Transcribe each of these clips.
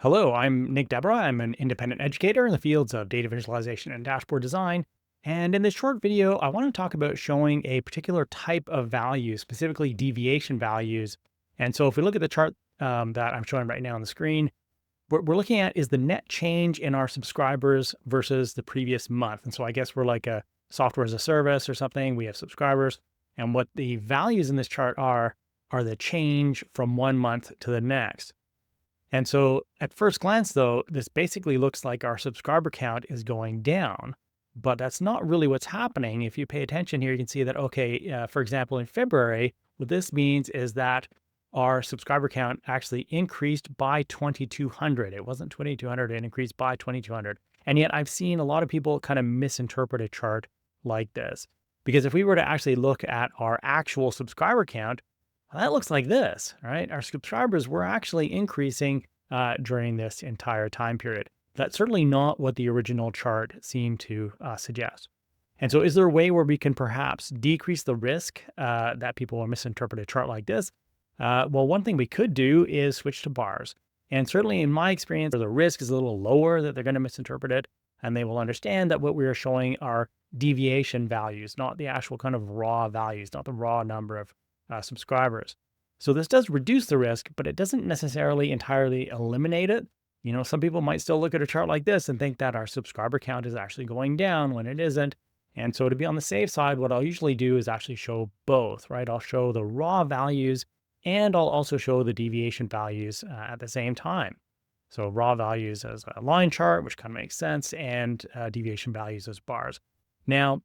Hello, I'm Nick Deborah. I'm an independent educator in the fields of data visualization and dashboard design. And in this short video, I want to talk about showing a particular type of value, specifically deviation values. And so if we look at the chart that I'm showing right now on the screen, what we're looking at is the net change in our subscribers versus the previous month. And so I guess we're like a software as a service or something. We have subscribers. And what the values in this chart are the change from one month to the next. And so at first glance, though, this basically looks like our subscriber count is going down, but that's not really what's happening. If you pay attention here, you can see that, okay, for example, in February, what this means is that our subscriber count actually increased by 2,200. It wasn't 2,200, it increased by 2,200. And yet I've seen a lot of people kind of misinterpret a chart like this. Because if we were to actually look at our actual subscriber count, well, that looks like this, right? Our subscribers were actually increasing during this entire time period. That's certainly not what the original chart seemed to suggest. And so is there a way where we can perhaps decrease the risk that people will misinterpret a chart like this? Well, one thing we could do is switch to bars. And certainly in my experience, the risk is a little lower that they're going to misinterpret it. And they will understand that what we are showing are deviation values, not the actual kind of raw values, not the raw number of subscribers. So this does reduce the risk, but it doesn't necessarily entirely eliminate it. You know, some people might still look at a chart like this and think that our subscriber count is actually going down when it isn't. And so to be on the safe side, what I'll usually do is actually show both, right? I'll show the raw values and I'll also show the deviation values at the same time. So raw values as a line chart, which kind of makes sense, and deviation values as bars. Now,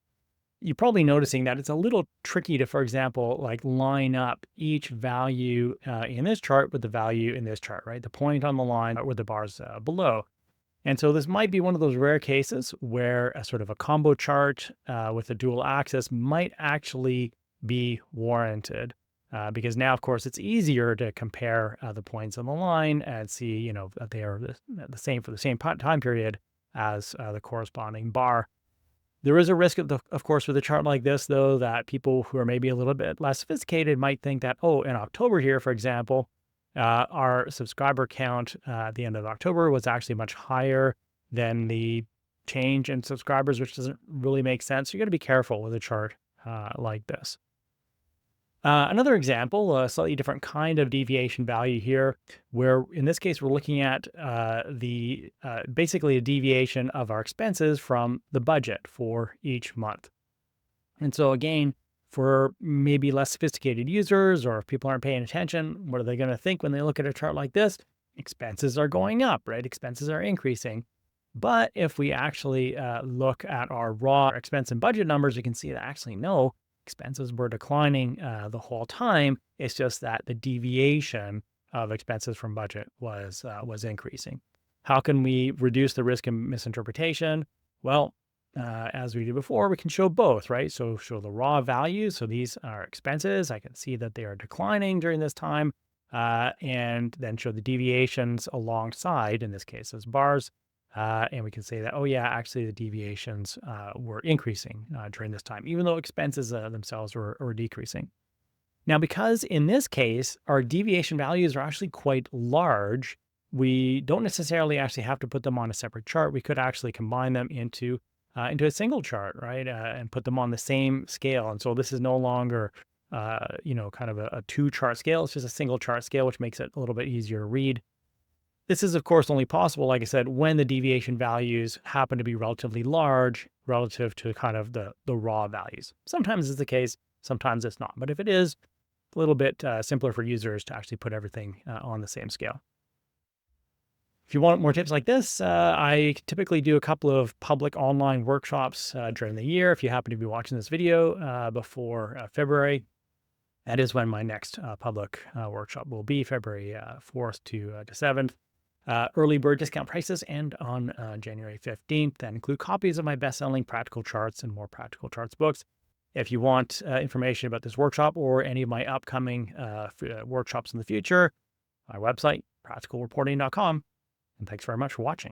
you're probably noticing that it's a little tricky to, for example, like line up each value in this chart with the value in this chart, right? The point on the line with the bars below. And so this might be one of those rare cases where a sort of a combo chart with a dual axis might actually be warranted. Because now, of course, it's easier to compare the points on the line and see, you know, that they are the same for the same time period as the corresponding bar. There is a risk, of course, with a chart like this, though, that people who are maybe a little bit less sophisticated might think that, oh, in October here, for example, our subscriber count at the end of October was actually much higher than the change in subscribers, which doesn't really make sense. You got to be careful with a chart like this. Another example, a slightly different kind of deviation value here, where in this case, we're looking at basically a deviation of our expenses from the budget for each month. And so again, for maybe less sophisticated users, or if people aren't paying attention, what are they going to think when they look at a chart like this? Expenses are going up, right? Expenses are increasing. But if we actually look at our raw expense and budget numbers, you can see that actually no, expenses were declining the whole time. It's just that the deviation of expenses from budget was increasing. How can we reduce the risk of misinterpretation? Well, as we did before, we can show both, right? So show the raw values. So these are expenses. I can see that they are declining during this time, and then show the deviations alongside, in this case, as bars. And we can say that, oh yeah, actually the deviations were increasing during this time, even though expenses themselves were decreasing. Now, because in this case, our deviation values are actually quite large, we don't necessarily actually have to put them on a separate chart. We could actually combine them into a single chart, right? And put them on the same scale. And so this is no longer, kind of a two chart scale. It's just a single chart scale, which makes it a little bit easier to read. This is, of course, only possible, like I said, when the deviation values happen to be relatively large relative to kind of the raw values. Sometimes it's the case, sometimes it's not. But if it is, a little bit simpler for users to actually put everything on the same scale. If you want more tips like this, I typically do a couple of public online workshops during the year. If you happen to be watching this video before February, that is when my next public workshop will be, February 4th to 7th. Early bird discount prices end on January 15th that include copies of my best-selling Practical Charts and More Practical Charts books. If you want information about this workshop or any of my upcoming workshops in the future, my website, practicalreporting.com. And thanks very much for watching.